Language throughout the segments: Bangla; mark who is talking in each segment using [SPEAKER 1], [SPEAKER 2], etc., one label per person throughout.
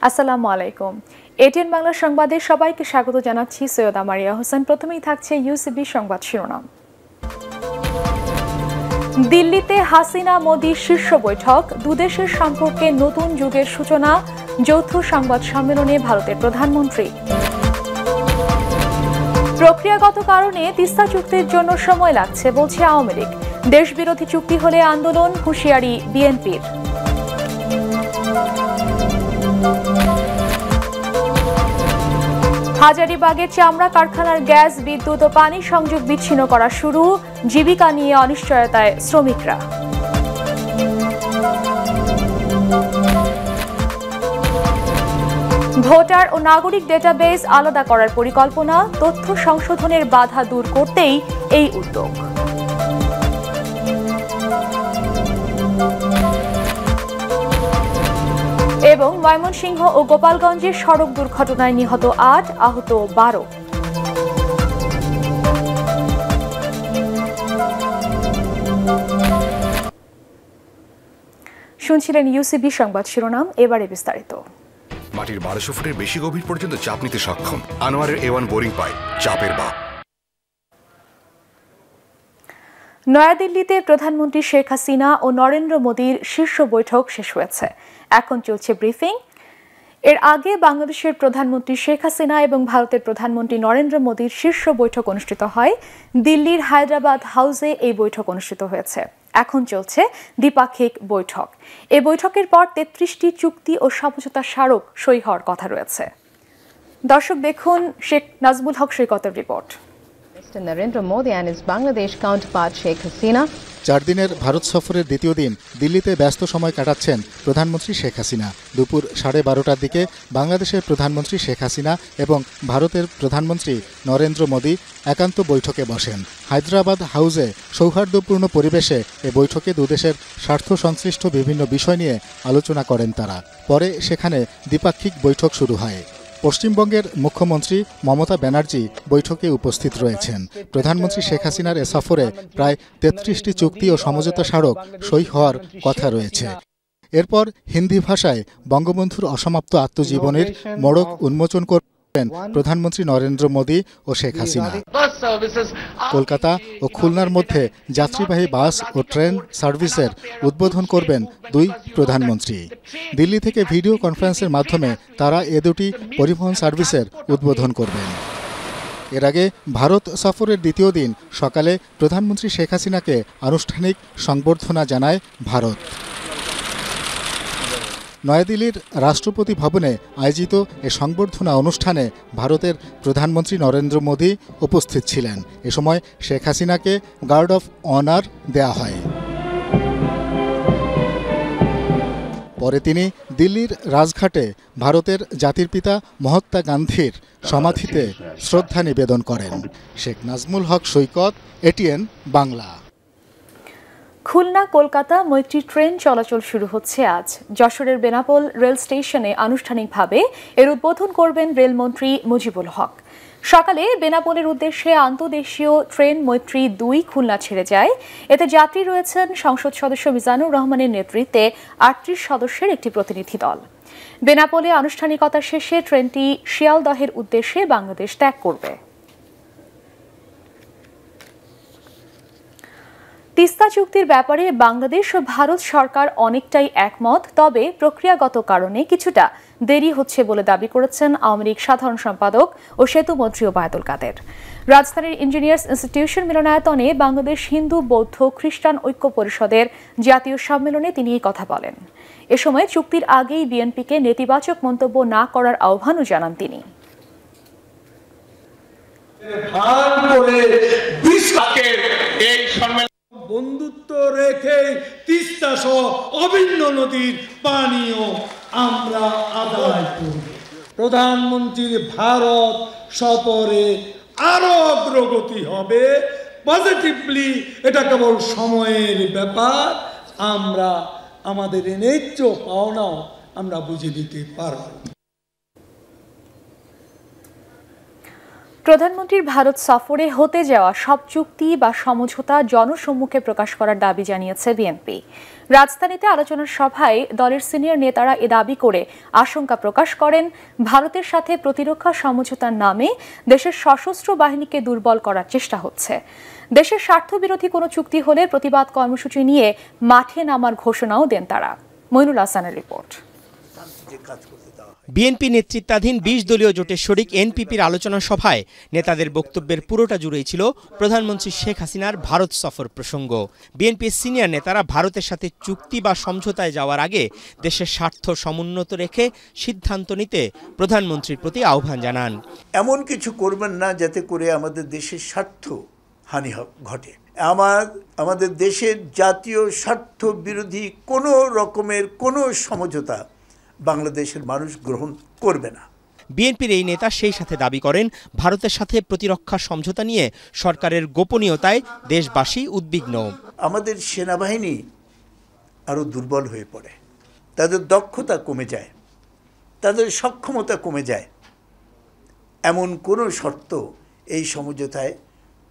[SPEAKER 1] আসসালামু আলাইকুম। এটিএন বাংলা সংবাদে সবাইকে স্বাগত জানাচ্ছি। সৈয়দা মারিয়া হোসেন। প্রথমেই থাকছে ইউসিবি সংবাদ শিরোনাম। দিল্লিতে হাসিনা মোদি শীর্ষ বৈঠক, দুদেশের সম্পর্কে নতুন যুগের সূচনা, যৌথ সংবাদ সম্মেলনে ভারতের প্রধানমন্ত্রী। প্রক্রিয়াগত কারণে তিস্তা চুক্তির জন্য সময় লাগছে বলছে আওয়ামী লীগ, দেশবিরোধী চুক্তি হলে আন্দোলন, হুঁশিয়ারি বিএনপির। হাজারীবাগের চামড়া কারখানার গ্যাস, বিদ্যুৎ ও পানি সংযোগ বিচ্ছিন্ন করা শুরু, জীবিকা নিয়ে অনিশ্চয়তায় শ্রমিকরা। ভোটার ও নাগরিক ডেটাবেস আলাদা করার পরিকল্পনা, তথ্য সংশোধনের বাধা দূর করতেই এই উদ্যোগ। এবং ময়মনসিংহ ও গোপালগঞ্জের সড়ক দুর্ঘটনায় নিহত ৮, আহত ১২। শুনছিলেন ইউসিবি সংবাদ শিরোনাম, এবারে বিস্তারিত।
[SPEAKER 2] মাটির ১২০০ ফুটের বেশি গভীর পর্যন্ত চাপ নিতে সক্ষম আনোয়ারের A1 বোরিং পাইপ, চাপের বাপ।
[SPEAKER 1] নয়াদিল্লিতে প্রধানমন্ত্রী শেখ হাসিনা ও নরেন্দ্র মোদীর শীর্ষ বৈঠক শেষ হয়েছে। এখন চলছে ব্রিফিং। এর আগে বাংলাদেশের প্রধানমন্ত্রী শেখ হাসিনা এবং ভারতের প্রধানমন্ত্রী নরেন্দ্র মোদীর শীর্ষ বৈঠক অনুষ্ঠিত হয়। দিল্লির হায়দ্রাবাদ হাউসে এই বৈঠক অনুষ্ঠিত হয়েছে। এখন চলছে দ্বিপাক্ষিক বৈঠক। এই বৈঠকের পর ৩৩টি চুক্তি ও সমঝোতা স্মারক সই হওয়ার কথা রয়েছে। দর্শক দেখুন শেখ নাজমুল হক সৈকতের report.
[SPEAKER 3] Narendra Modi and his Bangladesh counterpart Sheikh Hasina.
[SPEAKER 4] 4 দিনের ভারত সফরের দ্বিতীয় দিন দিল্লিতে ব্যস্ত সময় কাটাচ্ছেন প্রধানমন্ত্রী শেখ হাসিনা। দুপুর 12:30টার দিকে বাংলাদেশের প্রধানমন্ত্রী শেখ হাসিনা এবং ভারতের প্রধানমন্ত্রী নরেন্দ্র মোদী একান্ত বৈঠকে বসেন। হায়দ্রাবাদ হাউসে সৌহার্দ্যপূর্ণ পরিবেশে এ বৈঠকে দুদেশের স্বার্থ সংশ্লিষ্ট বিভিন্ন বিষয় নিয়ে আলোচনা করেন তারা। পরে সেখানে দ্বিপাক্ষিক বৈঠক শুরু হয়। পশ্চিমবঙ্গের মুখ্যমন্ত্রী মমতা ব্যানার্জি বৈঠকে উপস্থিত রয়েছেন। প্রধানমন্ত্রী শেখ হাসিনার এ সফরে প্রায় ৩৩টি চুক্তি ও সমঝোতা স্মারক সই হওয়ার কথা রয়েছে। এরপর হিন্দি ভাষায় বঙ্গবন্ধুর অসমাপ্ত আত্মজীবনীর মোড়ক উন্মোচন করবেন প্রধানমন্ত্রী নরেন্দ্র মোদী ও শেখ হাসিনা। কলকাতা ও খুলনার মধ্যে যাত্রীবাহী বাস ও ট্রেন সার্ভিসের উদ্বোধন করবেন দুই প্রধানমন্ত্রী। দিল্লি থেকে ভিডিও কনফারেন্সের মাধ্যমে তারা এ দুটি পরিবহন সার্ভিসের উদ্বোধন করবেন। এর আগে ভারত সফরের দ্বিতীয় দিন সকালে প্রধানমন্ত্রী শেখ হাসিনাকে আনুষ্ঠানিক সংবর্ধনা জানায় ভারত। নয়াদিল্লির রাষ্ট্রপতি ভবনে আয়োজিত এ সংবর্ধনা অনুষ্ঠানে ভারতের প্রধানমন্ত্রী নরেন্দ্র মোদী উপস্থিত ছিলেন। এ সময় শেখ হাসিনাকে গার্ড অফ অনার দেয়া হয়। পরে তিনি দিল্লির রাজঘাটে ভারতের জাতির পিতা মহাত্মা গান্ধীর সমাধিতে শ্রদ্ধা নিবেদন করেন। শেখ নাজমুল হক সৈকত, এটিএন বাংলা।
[SPEAKER 1] খুলনা কলকাতা মৈত্রী ট্রেন চলাচল শুরু হচ্ছে আজ। যশোরের বেনাপোল রেল স্টেশনে আনুষ্ঠানিকভাবে এর উদ্বোধন করবেন রেলমন্ত্রী মুজিবুল হক। সকালে বেনাপোলের উদ্দেশ্যে আন্তঃদেশীয় ট্রেন মৈত্রী 2 খুলনা ছেড়ে যায়। এতে যাত্রী রয়েছেন সংসদ সদস্য মিজানুর রহমানের নেতৃত্বে 38 সদস্যের একটি প্রতিনিধি দল। বেনাপোলে আনুষ্ঠানিকতা শেষে ট্রেনটি শিয়ালদহের উদ্দেশ্যে বাংলাদেশ ত্যাগ করবে। তিস্তা চুক্তির ব্যাপারে বাংলাদেশ ও ভারত সরকার অনেকটাই একমত, তবে প্রক্রিয়াগত কারণে কিছুটা দেরি হচ্ছে বলে দাবি করেছেন আওয়ামী লীগ সাধারণ সম্পাদক ও সেতুমন্ত্রী ওবায়দুল কাদের। রাজধানীর ইঞ্জিনিয়ার্স ইনস্টিটিউশন মিলনায়তনে বাংলাদেশ হিন্দু বৌদ্ধ খ্রিস্টান ঐক্য পরিষদের জাতীয় সম্মেলনে তিনি এই কথা বলেন। এ সময় চুক্তির আগেই বিএনপিকে নেতিবাচক মন্তব্য না করার আহ্বানও জানান তিনি।
[SPEAKER 5] বন্ধুত্ব রেখে তিস্তা সহ অভিন্ন নদীর পানিও আমরা আদায় করব। প্রধানমন্ত্রীর ভারত সফরে আরো অগ্রগতি হবে পজিটিভলি। এটা কেবল সময়ের ব্যাপার। আমরা আমাদের ন্যায্য পাওনা আমরা বুঝে দিতে পারব।
[SPEAKER 1] প্রধানমন্ত্রীর ভারত সফরে হতে যাওয়া সব চুক্তি বা সমঝোতা জনসম্মুখে প্রকাশ করার দাবি জানিয়েছে বিএনপি। রাজধানীতে আলোচনার সভায় দলের সিনিয়র নেতারা এ দাবি করে আশঙ্কা প্রকাশ করেন ভারতের সাথে প্রতিরক্ষা সমঝোতার নামে দেশের সশস্ত্র বাহিনীকে দুর্বল করার চেষ্টা হচ্ছে। দেশের স্বার্থবিরোধী কোনো চুক্তি হলে প্রতিবাদ কর্মসূচি নিয়ে মাঠে নামার ঘোষণাও দেন তারা। মইনুল হাসানের রিপোর্ট।
[SPEAKER 6] বিএনপি নেতৃত্বাধীন ২০ দলীয় জোটের শরিক এনপিপির আলোচনা সভায় নেতাদের বক্তব্যের পুরোটা জুড়েই ছিল প্রধানমন্ত্রী শেখ হাসিনার ভারত সফর প্রসঙ্গ। বিএনপির সিনিয়র নেতারা ভারতের সাথে চুক্তি বা সমঝোতায় যাওয়ার আগে দেশের স্বার্থ সমুন্নত রেখে সিদ্ধান্ত নিতে প্রধানমন্ত্রীর প্রতি আহ্বান জানান।
[SPEAKER 7] এমন কিছু করবেন না যাতে করে আমাদের দেশের স্বার্থ হানি ঘটে। আমাদের দেশের জাতীয় স্বার্থ বিরোধী কোনো রকমের কোনো সমঝোতা বাংলাদেশের মানুষ গ্রহণ করবে না।
[SPEAKER 6] বিএনপির এই নেতা সেই সাথে দাবি করেন ভারতের সাথে প্রতিরক্ষা সমঝোতা নিয়ে সরকারের গোপনীয়তায় দেশবাসী উদ্বিগ্ন।
[SPEAKER 7] আমাদের সেনাবাহিনী আরও দুর্বল হয়ে পড়ে, তাদের দক্ষতা কমে যায়, তাদের সক্ষমতা কমে যায়। এমন কোনো শর্ত এই সমঝোতায়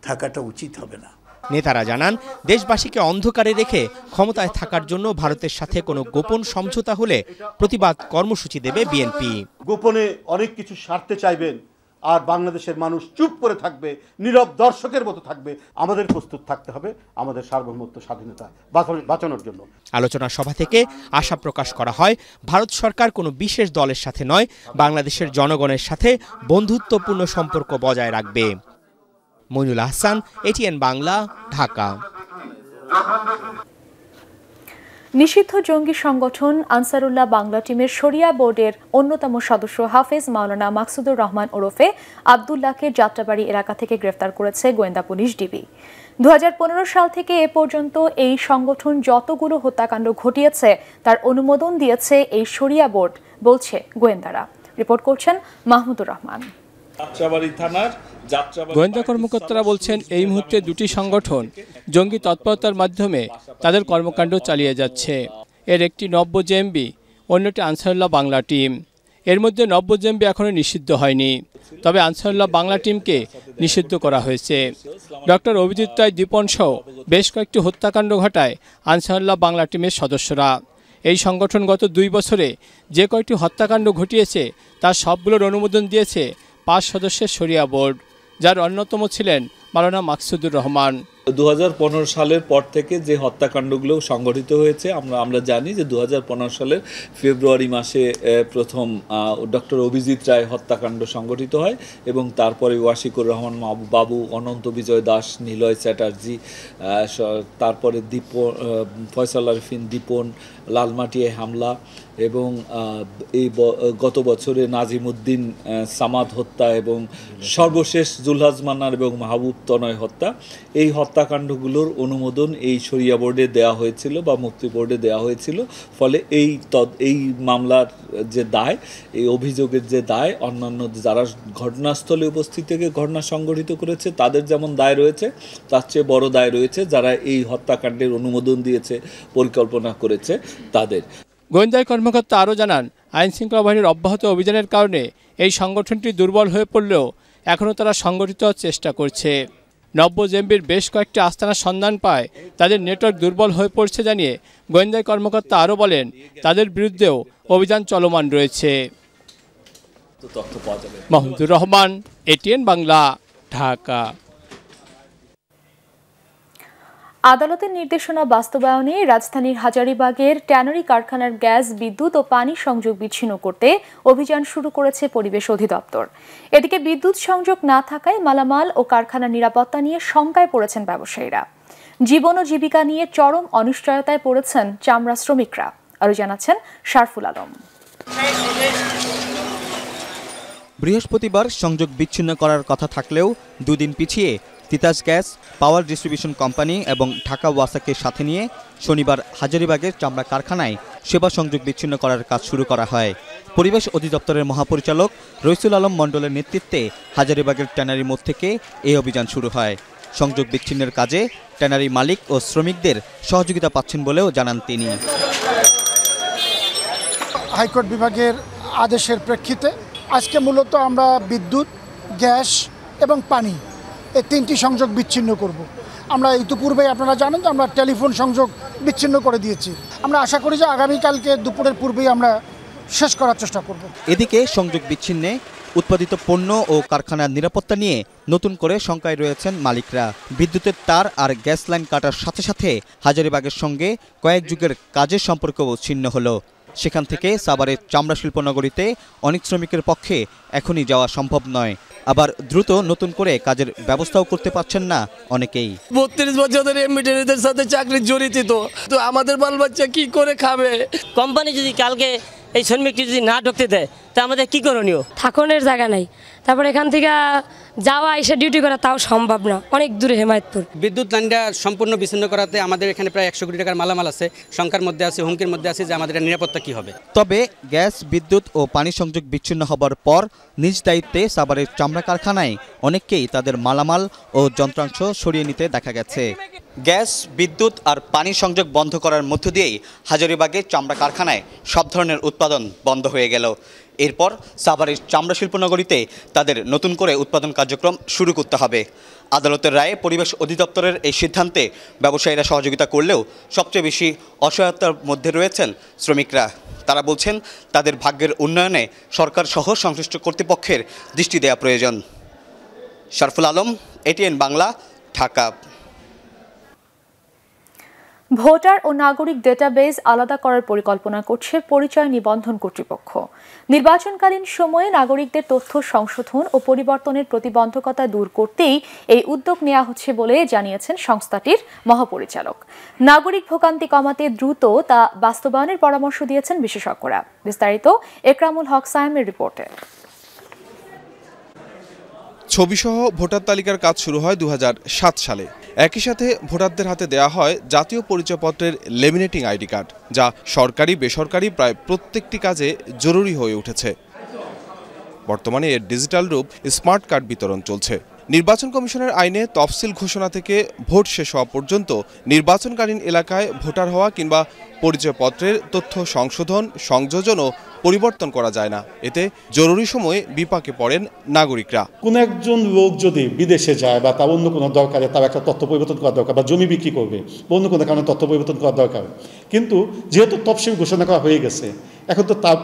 [SPEAKER 7] থাকাটা উচিত হবে না।
[SPEAKER 6] নেতারা জানান দেশবাসীকে অন্ধকারে রেখে ক্ষমতায় থাকার জন্য ভারতের সাথে কোনো গোপন সমঝোতা হলে প্রতিবাদ কর্মসূচি দেবে বিএনপি।
[SPEAKER 8] গোপনে অনেক কিছু সারতে চাইবেন আর বাংলাদেশের মানুষ চুপ করে থাকবে, নীরব দর্শকের মতো থাকবে। আমাদের প্রস্তুত থাকতে হবে আমাদের সার্বভৌমত্ব স্বাধীনতা বাঁচানোর জন্য।
[SPEAKER 6] আলোচনা সভা থেকে আশা প্রকাশ করা হয় ভারত সরকার কোনো বিশেষ দলের সাথে নয়, বাংলাদেশের জনগণের সাথে বন্ধুত্বপূর্ণ সম্পর্ক বজায় রাখবে। মইনুল হাসান, এটিএন বাংলা, ঢাকা।
[SPEAKER 1] নিষিদ্ধ জঙ্গি সংগঠন আনসারুল্লাহ বাংলা টিমের শরিয়া বোর্ডের অন্যতম সদস্য হাফেজ মাওলানা মাকসুদুর রহমান ওরফে আবদুল্লাহকে যাত্রাবাড়ি এলাকা থেকে গ্রেফতার করেছে গোয়েন্দা পুলিশ ডিবি। 2015 সাল থেকে এ পর্যন্ত এই সংগঠন যতগুলো হত্যাকাণ্ড ঘটিয়েছে তার অনুমোদন দিয়েছে এই শরিয়া বোর্ড, বলছে গোয়েন্দারা। রিপোর্ট করছেন মাহমুদুর রহমান।
[SPEAKER 9] গোয়েন্দা কর্মকর্তারা বলছেন এই মুহূর্তে দুটি সংগঠন জঙ্গি তৎপরতার মাধ্যমে তাদের কর্মকাণ্ড চালিয়ে যাচ্ছে। এর একটি নব্য-জেএমবি, অন্যটি আনসারুল্লাহ বাংলা টিম। এর মধ্যে নব্য-জেএমবি এখনও নিষিদ্ধ হয়নি, তবে আনসারুল্লাহ বাংলা টিমকে নিষিদ্ধ করা হয়েছে। ডক্টর অভিজিৎ রায় দীপন সহ বেশ কয়েকটি হত্যাকাণ্ড ঘটায় আনসারুল্লাহ বাংলা টিমের সদস্যরা। এই সংগঠন গত 2 বছরে যে কয়টি হত্যাকাণ্ড ঘটিয়েছে তার সবগুলোর অনুমোদন দিয়েছে 5 সদস্যের শরিয়া বোর্ড, যার অন্যতম ছিলেন মাওলানা মাকসুদুর রহমান।
[SPEAKER 10] 2015 সালের পর থেকে যে হত্যাকাণ্ডগুলো সংঘটিত হয়েছে আমরা জানি যে 2015 সালের ফেব্রুয়ারি মাসে প্রথম ডক্টর অভিজিৎ রায় হত্যাকাণ্ড সংঘটিত হয় এবং তারপরে ওয়াশিকুর রহমান বাবু, অনন্ত বিজয় দাস, নিলয় চ্যাটার্জি, তারপরে ফয়সাল আরিফিন দীপন, লালমাটিয়ায় হামলা এবং এই গত বছরে নাজিমউদ্দিন সামাদ হত্যা এবং সর্বশেষ জুলহাজ মান্নার এবং মাহবুব তনয় হত্যা। এই হত্যাকাণ্ডগুলোর অনুমোদন এই শরিয়া বোর্ডে দেওয়া হয়েছিল বা মুক্তি বোর্ডে দেওয়া হয়েছিল। ফলে এই মামলার যে দায়, এই অভিযোগের যে দায়, অন্যান্য যারা ঘটনাস্থলে উপস্থিত থেকে ঘটনা সংঘটিত করেছে তাদের যেমন দায় রয়েছে, তার চেয়ে বড় দায় রয়েছে যারা এই হত্যাকাণ্ডের অনুমোদন দিয়েছে, পরিকল্পনা করেছে তাদের।
[SPEAKER 9] গোয়েন্দা কর্মকর্তা আরও জানান, আইনশৃঙ্খলা বাহিনীর অব্যাহত অভিযানের কারণে এই সংগঠনটি দুর্বল হয়ে পড়লেও এখনও তারা সংগঠিত হওয়ার চেষ্টা করছে। নব্য-জেএমবির বেশ কয়েকটি আস্তানার সন্ধান পায় তাদের নেটওয়ার্ক দুর্বল হয়ে পড়ছে জানিয়ে গোয়েন্দা কর্মকর্তা আরও বলেন তাদের বিরুদ্ধেও অভিযান চলমান রয়েছে। মাহমুদুর রহমান, এটিএন বাংলা, ঢাকা।
[SPEAKER 1] আদালতের নির্দেশনা বাস্তবায়নে রাজধানীর হাজারীবাগের ট্যানারি কারখানার গ্যাস, বিদ্যুৎ ও পানি সংযোগ বিচ্ছিন্ন করতে অভিযান শুরু করেছে পরিবেশ অধিদপ্তর। এদিকে বিদ্যুৎ সংযোগ না থাকায় মালামাল ও কারখানার নিরাপত্তা নিয়ে শঙ্কায় পড়েছেন ব্যবসায়ীরা। জীবন ও জীবিকা নিয়ে চরম অনিশ্চয়তায় পড়েছেন চামড়া শ্রমিকরা। আরও জানাচ্ছেন শারফুল আলম।
[SPEAKER 11] বৃহস্পতিবার সংযোগ বিচ্ছিন্ন করার কথা থাকলেও 2 দিন পিছিয়ে Titas gas, power distribution company এবং ঢাকা ওয়াসাকে সাথে নিয়ে শনিবার হাজারীবাগের চামড়া কারখানায় সেবা সংযোগ বিচ্ছিন্ন করার কাজ শুরু করা হয়। পরিবেশ অধিদপ্তরের মহাপরিচালক রইসুল আলম মণ্ডলের নেতৃত্বে হাজারীবাগের ট্যানারি মোড় থেকে এই অভিযান শুরু হয়। সংযোগ বিচ্ছিন্নের কাজে ট্যানারি মালিক ও শ্রমিকদের সহযোগিতা পাচ্ছেন বলেও জানান তিনি।
[SPEAKER 12] হাইকোর্ট বিভাগের আদেশের প্রেক্ষিতে আজকে মূলত আমরা বিদ্যুৎ, গ্যাস এবং পানি, এই 3টি সংযোগ বিচ্ছিন্ন করব। আমরা ইতিপূর্বে আপনারা জানেন যে আমরা টেলিফোন সংযোগ বিচ্ছিন্ন করে দিয়েছি। আমরা আশা করি যে আগামীকালকে দুপুরের পূর্বেই আমরা শেষ করার চেষ্টা করব।
[SPEAKER 11] এদিকে সংযোগ বিচ্ছিন্নে উৎপাদিত পণ্য ও কারখানার নিরাপত্তা নিয়ে নতুন করে শঙ্কায় রয়েছেন মালিকরা। বিদ্যুতের তার আর গ্যাস লাইন কাটার সাথে সাথে হাজারীবাগের সঙ্গে কয়েক যুগের কাজের সম্পর্কও ছিন্ন হলো। সেখান থেকে সাভারের চামড়া শিল্পনগরীতে অনেক শ্রমিকের পক্ষে এখনই যাওয়া সম্ভব নয়। আবার দ্রুত নতুন করে কাজের ব্যবস্থাও করতে পারছেন না অনেকেই।
[SPEAKER 13] 32 বছর ধরে এমবিডিদের সাথে চাকরি জড়িত, তো আমাদের বাল বাচ্চা কি করে খাবে?
[SPEAKER 14] কোম্পানি যদি কালকে এই শ্রমিককে যদি না ঢুকতে দেয় তা আমাদের কি করণীয়?
[SPEAKER 15] থাকনের জায়গা নাই, তারপর এখান থেকে যাওয়া এসে ডিউটি করা তাও সম্ভব না, অনেক দূরে হেমায়তপুর।
[SPEAKER 16] বিদ্যুৎ লাইনটা সম্পূর্ণ বিচ্ছিন্ন করাতে আমাদের এখানে প্রায় 100 কোটি টাকার মালামাল আছে, শঙ্কার মধ্যে আছে, হুমকির মধ্যে আছে যে আমাদের নিরাপত্তা কি হবে।
[SPEAKER 11] তবে গ্যাস, বিদ্যুৎ ও পানি সংযোগ বিচ্ছিন্ন হবার পর নিজ দায়িত্বে সাভারের চামড়া কারখানায় অনেককেই তাদের মালামাল ও যন্ত্রাংশ সরিয়ে নিতে দেখা গেছে। গ্যাস, বিদ্যুৎ আর পানি সংযোগ বন্ধ করার মধ্য দিয়েই হাজারীবাগের চামড়া কারখানায় সব ধরনের উৎপাদন বন্ধ হয়ে গেল। এরপর সাভারের চামড়া শিল্পনগরীতে তাদের নতুন করে উৎপাদন কার্যক্রম শুরু করতে হবে। আদালতের রায়ে পরিবেশ অধিদপ্তরের এই সিদ্ধান্তে ব্যবসায়ীরা সহযোগিতা করলেও সবচেয়ে বেশি অসহায়তার মধ্যে রয়েছেন শ্রমিকরা। তারা বলছেন তাদের ভাগ্যের উন্নয়নে সরকার সহ সংশ্লিষ্ট কর্তৃপক্ষের দৃষ্টি দেওয়া প্রয়োজন। শরফুল আলম, এটিএন বাংলা, ঢাকা।
[SPEAKER 1] ভোটার ও নাগরিক ডেটাবেস আলাদা করার পরিকল্পনা করছে পরিচয় নিবন্ধন কর্তৃপক্ষ। নির্বাচনকালীন সময়ে নাগরিকদের তথ্য সংশোধন ও পরিবর্তনের প্রতিবন্ধকতা দূর করতেই এই উদ্যোগ নেওয়া হচ্ছে বলে জানিয়েছেন সংস্থাটির মহাপরিচালক। নাগরিক ভোগান্তি কমাতে দ্রুত তা বাস্তবায়নের পরামর্শ দিয়েছেন বিশেষজ্ঞরা। বিস্তারিত একরামুল হক সায়েমের রিপোর্টে।
[SPEAKER 17] ছবিসহ ভোটার তালিকার কাজ শুরু হয় 2007 সালে। একই সাথে ভোটারদের হাতে দেয়া হয় জাতীয় পরিচয়পত্রের লেমিনেটিং আইডি কার্ড, যা সরকারি বেসরকারি প্রায় প্রত্যেকটি কাজে জরুরি হয়ে উঠেছে। বর্তমানে এর ডিজিটাল রূপ স্মার্ট কার্ড বিতরণ চলছে। নির্বাচন কমিশনের আইনে তফসিল ঘোষণা থেকে ভোট শেষ হওয়া পর্যন্ত নির্বাচনকালীন এলাকায় ভোটার হওয়া কিংবা পরিচয়পত্রের তথ্য সংশোধন, সংযোজন ও পরিবর্তন করা যায় না। এতে জরুরি সময়ে বিপাকে পড়েন নাগরিকরা।
[SPEAKER 8] কোন একজন লোক যদি বিদেশে যায় বা তার অন্য কোনো দরকারে তার একটা তথ্য পরিবর্তন করা দরকার, বা জমি বিক্রি করবে, অন্য কোনো কারণে তথ্য পরিবর্তন করা দরকার, কিন্তু যেহেতু তফসিল ঘোষণা করা হয়ে গেছে, এখন তো তার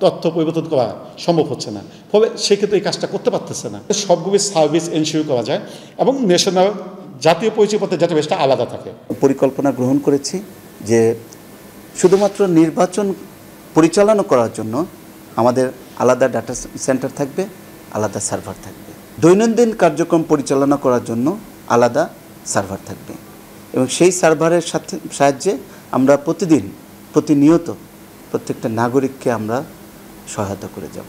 [SPEAKER 8] তথ্য পরিবর্তন করা সম্ভব হচ্ছে না, ফলে সেক্ষেত্রে এই কাজটা করতে পারতেছে না। সবগুলো সার্ভিস এনশিওর করা যায় এবং ন্যাশনাল জাতীয় পরিচয়পত্রের ডেটাবেসটা আলাদা থাকে।
[SPEAKER 7] পরিকল্পনা গ্রহণ করেছি যে শুধুমাত্র নির্বাচন পরিচালনা করার জন্য আমাদের আলাদা ডাটা সেন্টার থাকবে, আলাদা সার্ভার থাকবে। দৈনন্দিন কার্যক্রম পরিচালনা করার জন্য আলাদা সার্ভার থাকবে এবং সেই সার্ভারের সাহায্যে আমরা প্রতিনিয়ত প্রত্যেকটা নাগরিককে আমরা সহায়তা করে যাব।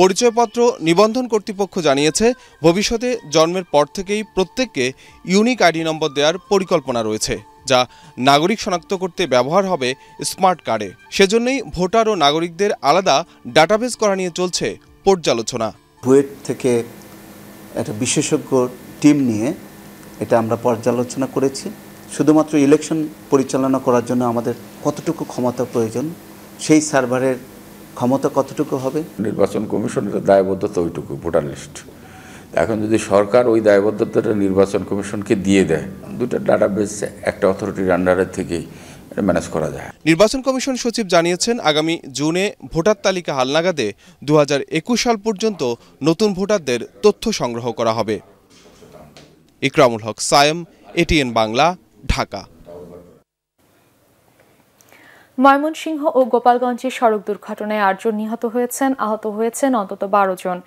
[SPEAKER 17] পরিচয়পত্র নিবন্ধন কর্তৃপক্ষ জানিয়েছে, ভবিষ্যতে জন্মের পর থেকেই প্রত্যেককে ইউনিক আইডি নম্বর দেওয়ার পরিকল্পনা রয়েছে, যা নাগরিক শনাক্ত করতে ব্যবহার হবে স্মার্ট কার্ডে। সেজন্যই ভোটার ও নাগরিকদের আলাদা ডাটাবেস করা নিয়ে চলছে পর্যালোচনা।
[SPEAKER 7] বুয়েট থেকে একটা বিশেষজ্ঞ টিম নিয়ে এটা আমরা পর্যালোচনা করেছি। শুধুমাত্র ইলেকশন পরিচালনা করার জন্য আমাদের কতটুকু ক্ষমতা প্রয়োজন, সেই সার্ভারের ক্ষমতা কতটুকু হবে।
[SPEAKER 18] নির্বাচন কমিশনের দায়বদ্ধতা ওইটুকু, ভোটার লিস্ট। এখন যদি সরকার ওই দায়বদ্ধতাটা নির্বাচন কমিশনকে দিয়ে দেয়, দুটো ডাটাবেস একটা অথরিটির আন্ডারে থেকেই ম্যানেজ করা যায়।
[SPEAKER 17] নির্বাচন কমিশন সচিব জানিয়েছেন, আগামী জুনে ভোটার তালিকা হালনাগাদে 2021 সাল পর্যন্ত নতুন ভোটারদের তথ্য সংগ্রহ করা হবে। ইকরামুল হক সায়েম, এটিএন বাংলা, ঢাকা।
[SPEAKER 1] ময়মনসিংহ ও গোপালগঞ্জে সড়ক দুর্ঘটনায় 8 জন নিহত হয়েছেন, আহত হয়েছেন অন্তত 12 জন।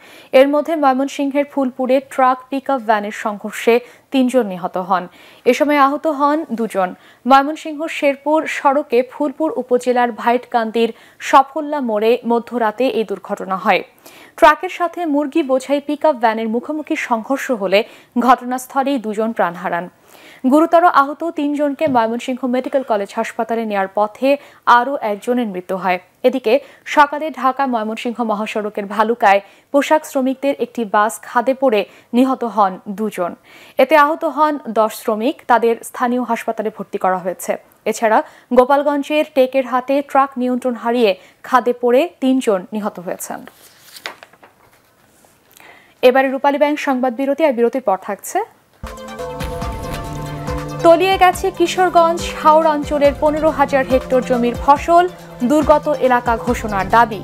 [SPEAKER 1] এর মধ্যে ময়মনসিংহের ফুলপুরে ট্রাক পিকআপ ভ্যানের সংঘর্ষে 3 জন নিহত হন। এ সময় আহত হন 2 জন। ময়মনসিংহ শেরপুর সড়কে ফুলপুর উপজেলার ভাইটকান্দির সফল্লা মোড়ে মধ্যরাতে এই দুর্ঘটনা হয়। ট্রাকের সাথে মুরগি বোঝাই পিকআপ ভ্যানের মুখোমুখি সংঘর্ষ হলে ঘটনাস্থলেই 2 জন প্রাণ হারান। গুরুতর আহত 3 জনকে ময়মনসিংহ মেডিকেল কলেজ হাসপাতালে নেয়ার পথে আরও 1 জনের মৃত্যু হয়। এদিকে সকালে ঢাকা ময়মনসিংহ মহাসড়কের ভালুকায় পোশাক শ্রমিকদের একটি বাস খাদে পড়ে নিহত হন 2 জন। এতে আহত হন 10 শ্রমিক, তাদের স্থানীয় হাসপাতালে ভর্তি করা হয়েছে। এছাড়া গোপালগঞ্জের টেকের হাটে ট্রাক নিয়ন্ত্রণ হারিয়ে খাদে পড়ে 3 জন নিহত হয়েছেন। এবারে রূপালী ব্যাংক সংবাদ বিরতি, আর বিরতির পর থাকছে তলিয়ে গেছে কিশোরগঞ্জ হাওড় অঞ্চলের 15,000 হেক্টর জমির ফসল, দুর্গত এলাকা ঘোষণার দাবি।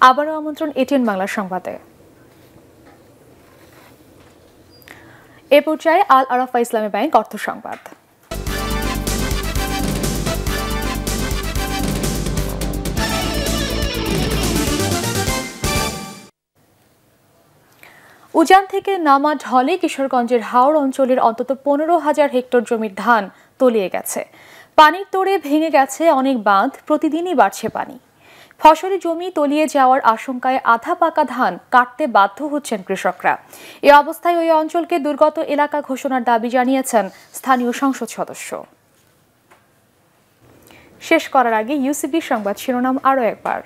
[SPEAKER 1] আবারও আমন্ত্রণ এটিএন বাংলা সংবাদে। এ পর্যায়ে আল আরাফা ইসলামী ব্যাংক অর্থ সংবাদ। উজান থেকে নামা ঢলে কিশোরগঞ্জের হাওড় অঞ্চলের অন্তত 15,000 হেক্টর জমির ধান তলিয়ে গেছে। পানির তোড়ে ভেঙে গেছে অনেক বাঁধ, প্রতিদিনই বাড়ছে পানি। ফসলি জমি তলিয়ে যাওয়ার আশঙ্কায় আধা পাকা ধান কাটতে বাধ্য হচ্ছেন কৃষকরা। এ অবস্থায় ওই অঞ্চলকে দুর্গত এলাকা ঘোষণার দাবি জানিয়েছেন স্থানীয় সংসদ সদস্য। শেষ করার আগে ইউসিবি সংবাদ শিরোনাম আরও একবার।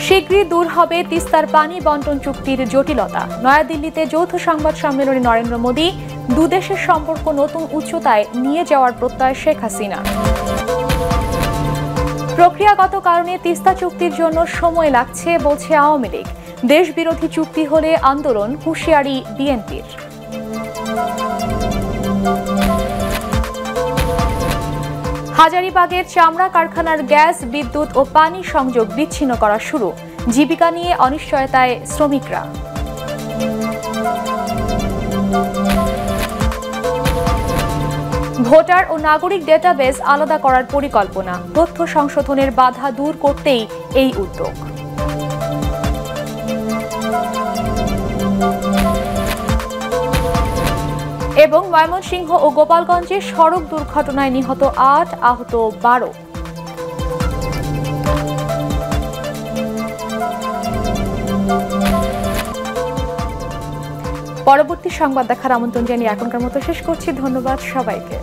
[SPEAKER 1] শীঘ্রই দূর হবে তিস্তার পানি বন্টন চুক্তির জটিলতা। নয়াদিল্লিতে যৌথ সংবাদ সম্মেলনে নরেন্দ্র মোদী, দুদেশের সম্পর্ক নতুন উচ্চতায় নিয়ে যাওয়ার প্রত্যয় শেখ হাসিনা। প্রক্রিয়াগত কারণে তিস্তা চুক্তির জন্য সময় লাগছে বলছে আওয়ামী লীগ। দেশ বিরোধী চুক্তি হলে আন্দোলন, হুঁশিয়ারি বিএনপির। হাজারীবাগের চামড়া কারখানার গ্যাস, বিদ্যুৎ ও পানি সংযোগ বিচ্ছিন্ন করা শুরু। জীবিকা নিয়ে অনিশ্চয়তায় শ্রমিকরা। ভোটার ও নাগরিক ডেটাবেস আলাদা করার পরিকল্পনা। তথ্য সংশোধনের বাধা দূর করতেই এই উদ্যোগ। এবং ময়মনসিংহ ও গোপালগঞ্জে সড়ক দুর্ঘটনায় নিহত 8, আহত 12। পরবর্তী সংবাদ দেখার আমন্ত্রণ জানিয়ে এখনকার মতো শেষ করছি। ধন্যবাদ সবাইকে।